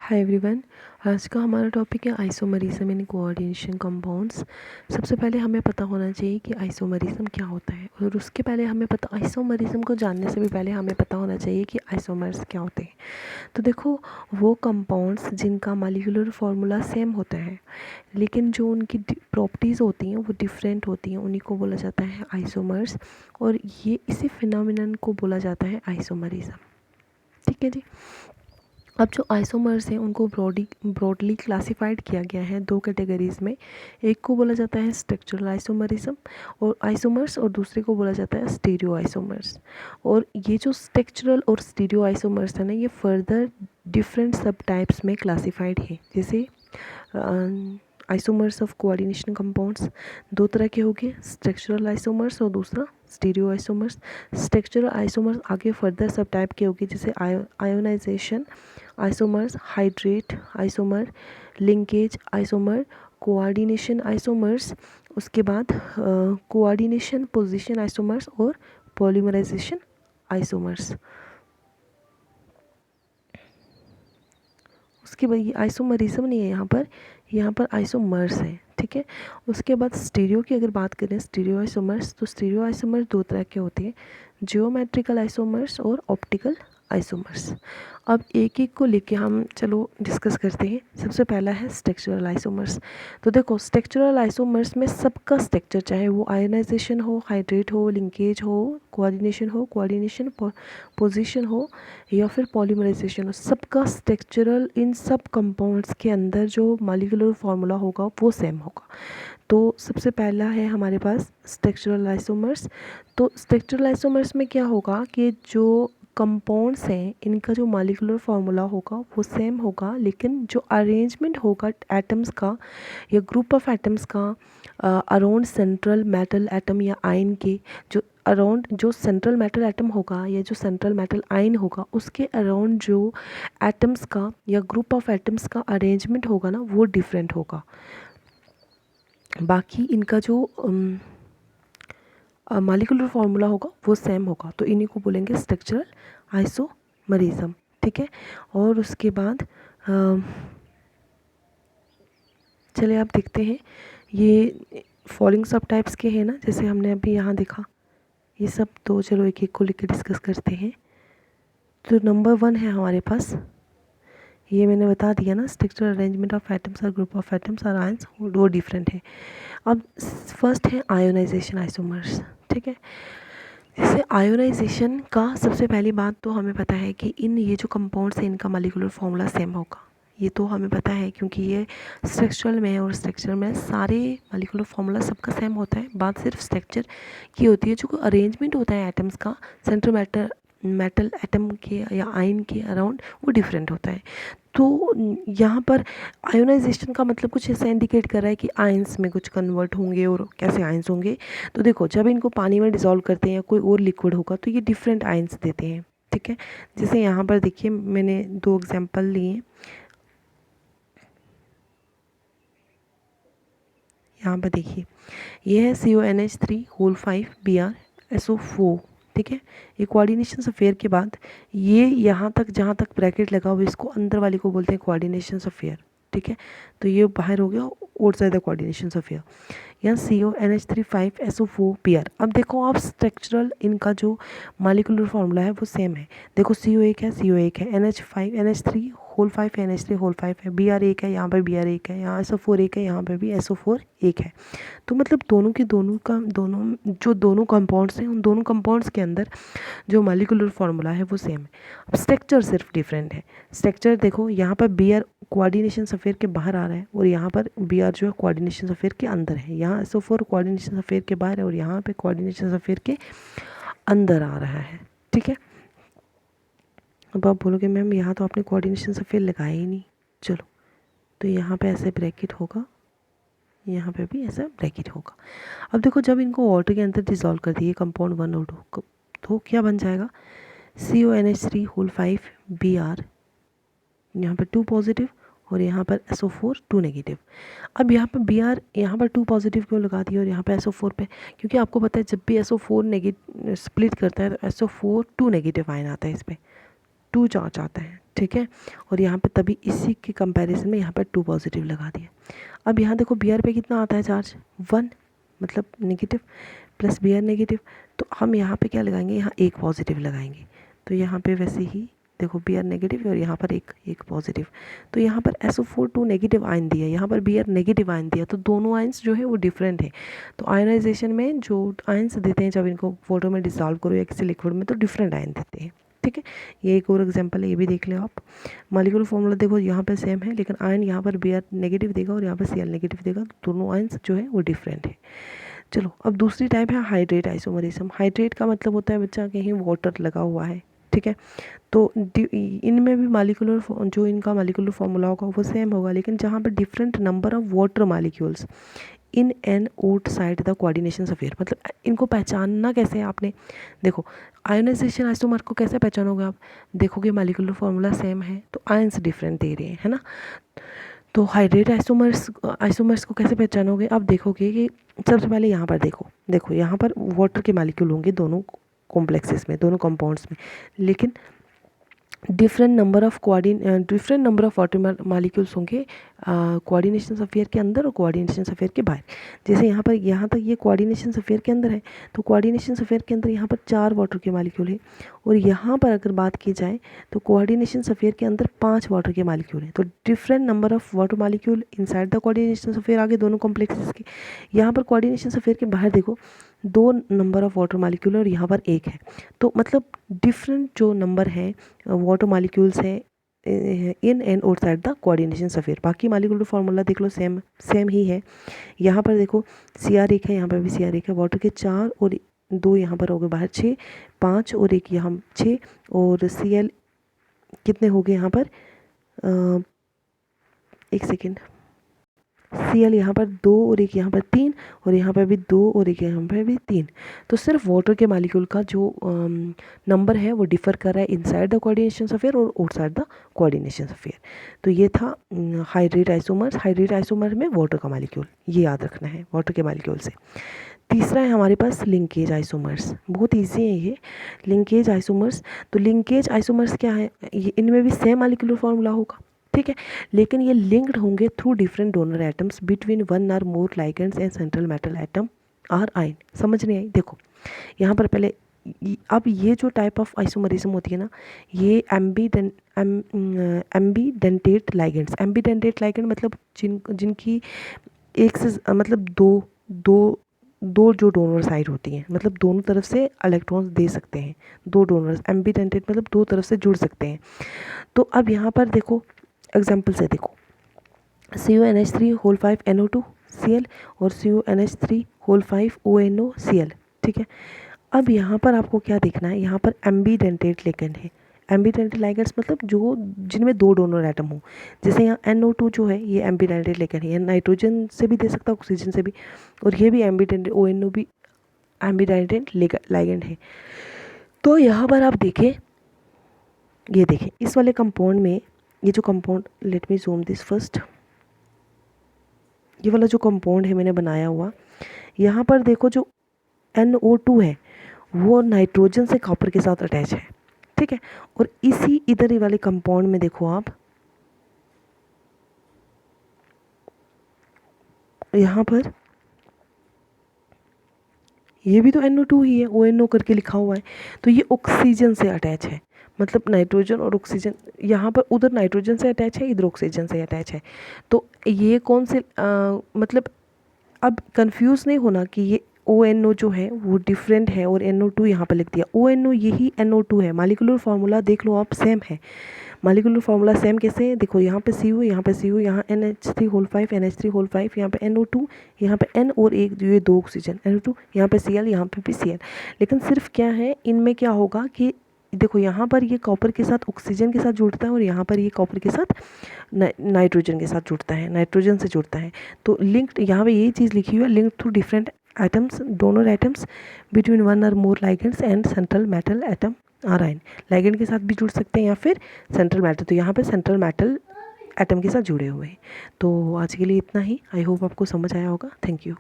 Hi everyone. आज का हमारा टॉपिक है आइसोमरिज्म इन कोऑर्डिनेशन कंपाउंड्स। सबसे पहले हमें पता होना चाहिए कि आइसोमरिज्म क्या होता है, और उसके पहले हमें पता आइसोमरिज्म को जानने से भी पहले हमें पता होना चाहिए कि आइसोमर्स क्या होते हैं। तो देखो, वो कंपाउंड्स जिनका मॉलिक्यूलर फार्मूला सेम होता है लेकिन जो उनकी प्रॉपर्टीज़ होती हैं वो डिफरेंट होती हैं, उन्हीं को बोला जाता है आइसोमर्स। और ये इसी फिनोमिनन को बोला जाता है आइसोमरिज्म। ठीक है जी। अब जो आइसोमर्स हैं उनको ब्रॉडली क्लासिफाइड किया गया है दो कैटेगरीज़ में। एक को बोला जाता है स्ट्रक्चरल आइसोमरिज्म और आइसोमर्स, और दूसरे को बोला जाता है स्टीरियो आइसोमर्स। और ये जो स्ट्रक्चरल और स्टीरियो आइसोमर्स है ना, ये फर्दर डिफरेंट सब टाइप्स में क्लासिफाइड है। जैसे आइसोमर्स ऑफ कोऑर्डिनेशन कंपाउंड्स दो तरह के हो गए, स्ट्रक्चरल आइसोमर्स और दूसरा स्टीरियो आइसोमर्स। स्ट्रक्चरल आइसोमर्स आगे फर्दर सब टाइप के हो गए, जैसे ionisation isomers, hydrate isomer, linkage isomer, coordination isomers, उसके बाद कोऑर्डिनेशन पोजीशन आइसोमर्स और पॉलीमराइजेशन आइसोमर्स। उसके बाद ये आइसोमरिज्म नहीं है यहाँ पर आइसोमर्स है। ठीक है। उसके बाद स्टीरियो की अगर बात करें, स्टीरियो आइसोमर्स, तो स्टीरियो आइसोमर्स दो तरह के होते हैं, जियोमेट्रिकल आइसोमर्स और ऑप्टिकल आइसोमर्स। अब एक एक को लेके हम चलो डिस्कस करते हैं। सबसे पहला है स्ट्रक्चरल आइसोमर्स। तो देखो, स्ट्रक्चरल आइसोमर्स में सबका स्ट्रक्चर, चाहे वो आयोनाइजेशन हो, हाइड्रेट हो, लिंकेज हो, कोऑर्डिनेशन पोजीशन हो या फिर पॉलीमराइजेशन हो, सबका स्ट्रक्चरल इन सब कंपाउंड्स के अंदर जो मॉलिक्यूलर फार्मूला होगा वो सेम होगा। तो सबसे पहला है हमारे पास स्ट्रक्चरल आइसोमर्स। तो स्ट्रक्चरल आइसोमर्स में क्या होगा कि जो कंपाउंड्स हैं इनका जो मॉलिक्यूलर फार्मूला होगा वो सेम होगा, लेकिन जो अरेंजमेंट होगा एटम्स का या ग्रुप ऑफ एटम्स का अराउंड सेंट्रल मेटल एटम या आयन के, जो अराउंड जो सेंट्रल मेटल एटम होगा या जो सेंट्रल मेटल आयन होगा उसके अराउंड जो एटम्स का या ग्रुप ऑफ एटम्स का अरेंजमेंट होगा ना, वो डिफरेंट होगा। बाकी इनका जो मॉलिक्यूलर फार्मूला होगा वो सेम होगा, तो इन्हीं को बोलेंगे स्ट्रक्चरल आइसोमरिज्म। ठीक है। और उसके बाद चलिए आप देखते हैं, ये फॉलोइंग सब टाइप्स के हैं ना, जैसे हमने अभी यहाँ देखा ये सब। तो चलो एक एक को लेकर डिस्कस करते हैं। तो नंबर 1 है हमारे पास, ये मैंने बता दिया ना, स्ट्रक्चरल अरेंजमेंट ऑफ एटम्स और ग्रुप ऑफ एटम्स और आयंस वो डिफरेंट है। अब फर्स्ट है आयोनाइजेशन आइसोमर्स। ठीक है। जैसे आयोनाइजेशन का सबसे पहली बात तो हमें पता है कि ये जो कंपाउंड्स हैं इनका मॉलिक्यूलर फार्मूला सेम होगा। ये तो हमें पता है क्योंकि ये स्ट्रक्चरल में है, और स्ट्रक्चर में सारे मॉलिक्यूलर फार्मूला सबका सेम होता है। बात सिर्फ स्ट्रक्चर की होती है, जो अरेंजमेंट होता है एटम्स का सेंट्रल मेटल एटम के या आयन के अराउंड, वो डिफरेंट होता है। तो यहाँ पर आयोनाइजेशन का मतलब कुछ ऐसा इंडिकेट कर रहा है कि आयंस में कुछ कन्वर्ट होंगे, और कैसे आयंस होंगे। तो देखो, जब इनको पानी में डिज़ोल्व करते हैं या कोई और लिक्विड होगा तो ये डिफरेंट आयंस देते हैं। ठीक है। जैसे यहाँ पर देखिए, मैंने 2 एग्जांपल लिए। यहाँ पर देखिए, ये है CONH3 होल 5 Br SO4। ठीक है। ये कोऑर्डिनेशन अफेयर के बाद ये यहाँ तक जहाँ तक ब्रैकेट लगा हुआ, इसको अंदर वाले को बोलते हैं कोऑर्डिनेशन अफेयर। ठीक है। तो ये बाहर हो गया आउटसाइड द कोऑर्डिनेशन अफेयर। यहाँ CONH3 5SO4Br। अब देखो आप, स्ट्रक्चरल इनका जो मॉलिक्यूलर फार्मूला है वो सेम है। देखो, CO एक है, CO एक है, NH3 होल 5 है, NH3 होल 5 है, Br एक है, यहाँ पर Br एक है, यहाँ SO4 एक है, यहाँ पर भी SO4 एक है। तो मतलब दोनों कंपाउंड्स हैं, उन दोनों कंपाउंड्स के अंदर जो मॉलिक्यूलर फार्मूला है वो सेम है। अब स्ट्रक्चर सिर्फ डिफरेंट है। स्ट्रक्चर देखो, यहाँ पर Br कोऑर्डिनेशन अफेयर के बाहर आ रहा है, और यहाँ पर Br जो है कोऑर्डिनेशन अफेयर के अंदर है। यहाँ SO4 कोऑर्डिनेशन अफेयर के बाहर है, और यहाँ पे कोऑर्डिनेशन अफेयर के अंदर आ रहा है। ठीक है। अब आप बोलोगे मैम यहाँ तो आपने कोऑर्डिनेशन अफेयर लगाया ही नहीं। चलो, तो यहाँ पे ऐसे ब्रैकेट होगा, यहाँ पे भी ऐसा ब्रैकेट होगा। अब देखो, जब इनको वाटर के अंदर डिज़ोल्व कर दिए कंपाउंड 1 और 2, तो क्या बन जाएगा, CONH3 होल 5 Br, यहाँ पर 2 पॉजिटिव और यहाँ पर SO4 2 नेगेटिव। अब यहाँ पर Br यहाँ पर 2 पॉजिटिव क्यों लगा दिया और यहाँ पे SO4 पे, क्योंकि आपको पता है जब भी SO4 नेगेटिव स्प्लिट करता है तो SO4 2 नेगेटिव आयन आता है इस पर, 2 चार्ज आता है, ठीक है। और यहाँ पे तभी इसी के कंपैरिजन में यहाँ पर 2 पॉजिटिव लगा दिया। अब यहाँ देखो Br पे कितना आता है चार्ज, 1, मतलब नेगेटिव, प्लस Br नेगेटिव। तो हम यहाँ पे क्या लगाएंगे, यहाँ एक पॉजिटिव लगाएंगे। तो यहाँ पे वैसे ही देखो Br नेगेटिव और यहाँ पर एक पॉजिटिव। तो यहाँ पर SO4 2 नेगेटिव आयन दिया, यहाँ पर Br नेगेटिव आयन दिया, तो दोनों आयन्स जो है वो डिफरेंट है। तो आयनाइजेशन में जो आयन्स देते हैं जब इनको वाटर में डिसॉल्व करो या किसी लिक्विड में, तो डिफरेंट आयन देते हैं, ठीक है। ये एक और एग्जांपल है, ये भी देख लो आप। मॉलिक्यूलर फॉर्मूला देखो यहाँ पे सेम है, लेकिन आयन यहाँ पर Br नेगेटिव देगा और यहाँ पर Cl नेगेटिव देगा, तो दोनों आयन्स जो है वो डिफरेंट है। चलो अब दूसरी टाइप है हाइड्रेट आइसोमरिज्म। हाइड्रेट का मतलब होता है बच्चा कहीं वाटर लगा हुआ है, ठीक है। तो इनमें भी मॉलिक्यूलर जो इनका मॉलिक्यूलर फॉर्मूला होगा वो सेम होगा, लेकिन जहाँ पर different number of water molecules in and outside the coordination sphere. मतलब इनको पहचानना कैसे है आपने, देखो आयोनाइजेशन आइसोमर को कैसे पहचानोगे आप, देखोगे मॉलिक्यूलर फॉर्मूला सेम है तो आयंस डिफरेंट दे रहे हैं, है ना। तो हाइड्रेट आइसोमर्स को कैसे पहचानोगे, आप देखोगे कि सबसे पहले यहाँ पर देखो यहाँ पर वाटर के मॉलिक्यूल होंगे दोनों कॉम्प्लेक्सेस में, दोनों कंपाउंड्स में, लेकिन different number of water molecules होंगे कोऑर्डिनेशन स्फीयर के अंदर और कोऑर्डिनेशन स्फीयर के बाहर। जैसे यहाँ तक ये कोऑर्डिनेशन स्फीयर के अंदर है, तो कोऑर्डिनेशन स्फीयर के अंदर यहाँ पर 4 वाटर के मॉलिक्यूल है, और यहाँ पर अगर बात की जाए तो कोऑर्डिनेशन स्फीयर के अंदर 5 वाटर के मॉलिक्यूल हैं। तो different number of water molecule inside the coordination sphere आगे दोनों कॉम्प्लेक्सेस के। यहाँ पर कोऑर्डिनेशन स्फीयर के बाहर देखो 2 नंबर ऑफ वाटर मॉलिक्यूल और यहाँ पर 1 है। तो मतलब डिफरेंट जो नंबर है वाटर मॉलिक्यूल्स है in and outside the coordination sphere. बाकी मॉलिक्यूलर फार्मूला देख लो सेम ही है। यहाँ पर देखो Cr1 है, यहाँ पर भी Cr1 है, वाटर के 4 और 2 यहाँ पर हो गए बाहर 6, 5 और 1 यहाँ 6, और Cl कितने हो गए यहाँ पर, एक सेकेंड, Cl यहाँ पर 2 और 1 यहाँ पर 3, और यहाँ पर भी 2 और 1 यहाँ पर भी 3। तो सिर्फ वाटर के मॉलिक्यूल का जो नंबर है वो डिफर कर रहा है इनसाइड द कोऑर्डिनेशन स्फीयर और आउटसाइड द कोऑर्डिनेशन स्फीयर। तो ये था हाइड्रेट आइसोमर्स। हाइड्रेट आइसोमर में वाटर का मॉलिक्यूल, ये याद रखना है वाटर के मॉलिक्यूल से। तीसरा है हमारे पास लिंकेज आइसोमर्स, बहुत ईजी है ये लिंकेज आइसोमर्स। तो लिंकेज आइसोमर्स क्या है, ये इनमें भी सेम मॉलिक्यूलर फार्मूला होगा, ठीक है, लेकिन ये लिंक्ड होंगे through different donor atoms between 1 और more ligands and central metal atom or ion. समझ नहीं आई, देखो यहाँ पर पहले अब ये जो टाइप ऑफ आइसोमरिज्म होती है ना, ये एम्बीडेंटेट लाइगेंड्स। एम्बीडेंटेट लाइगेंड मतलब जिनकी एक से मतलब दो जो डोनर साइड होती हैं, मतलब दोनों तरफ से इलेक्ट्रॉन्स दे सकते हैं, 2 डोनर्स। एम्बीडेंटेट मतलब 2 तरफ से जुड़ सकते हैं। तो अब यहाँ पर देखो एग्जाम्पल से देखो CuNH3 5 NO2 Cl और CuNH3 5 ONO Cl, ठीक है। अब यहाँ पर आपको क्या देखना है, यहाँ पर एम्बीडेंटेट लिगेंड है। एम्बीडेंटेट लाइगेंड्स मतलब जो जिनमें 2 डोनर एटम हो, जैसे यहाँ NO2 जो है ये एम्बीडेंटेट लिगेंड है, ये नाइट्रोजन से भी दे सकता है, ऑक्सीजन से भी, और ये भी एम्बीडेंटेट ONO भी एम्बीडेंटेट लाइगेंड है। तो यहाँ पर आप देखें, ये देखें इस वाले कंपाउंड में, ये जो compound, let me zoom this first, ये वाला जो कंपाउंड है मैंने बनाया हुआ, यहाँ पर देखो जो NO2 है वो नाइट्रोजन से कॉपर के साथ अटैच है, ठीक है। और इसी इधर ही वाले कंपाउंड में देखो आप, यहाँ पर ये भी तो NO2 ही है, ONO करके लिखा हुआ है, तो ये ऑक्सीजन से अटैच है। मतलब नाइट्रोजन और ऑक्सीजन, यहाँ पर उधर नाइट्रोजन से अटैच है, इधर ऑक्सीजन से अटैच है। तो ये कौन से मतलब अब कंफ्यूज नहीं होना कि ये ONO जो है वो डिफरेंट है और NO2 यहाँ पर लिख दिया। ONO यही NO2 है, मॉलिक्यूलर फार्मूला देख लो आप सेम है। मॉलिक्यूलर फार्मूला सेम कैसे है, देखो यहाँ पे Cu, यहाँ पे Cu, यहाँ NH3 5 NH3 यहाँ पे NO2, यहाँ पे N और एक ये 2 ऑक्सीजन NO2, यहाँ पे Cl, यहाँ पे भी Cl। लेकिन सिर्फ क्या है इनमें क्या होगा कि देखो यहाँ पर ये कॉपर के साथ ऑक्सीजन के साथ जुड़ता है और यहाँ पर ये कॉपर के साथ नाइट्रोजन के साथ जुड़ता है, नाइट्रोजन से जुड़ता है। तो लिंक्ड यहाँ पे यही चीज़ लिखी हुई है, linked through different atoms, donor atoms between 1 और more ligands and central metal atom or ion. Ligand के साथ भी जुड़ सकते हैं या फिर सेंट्रल मेटल, तो यहाँ पे सेंट्रल मेटल एटम के साथ जुड़े हुए हैं। तो आज के लिए इतना ही, आई होप आपको समझ आया होगा। Thank you.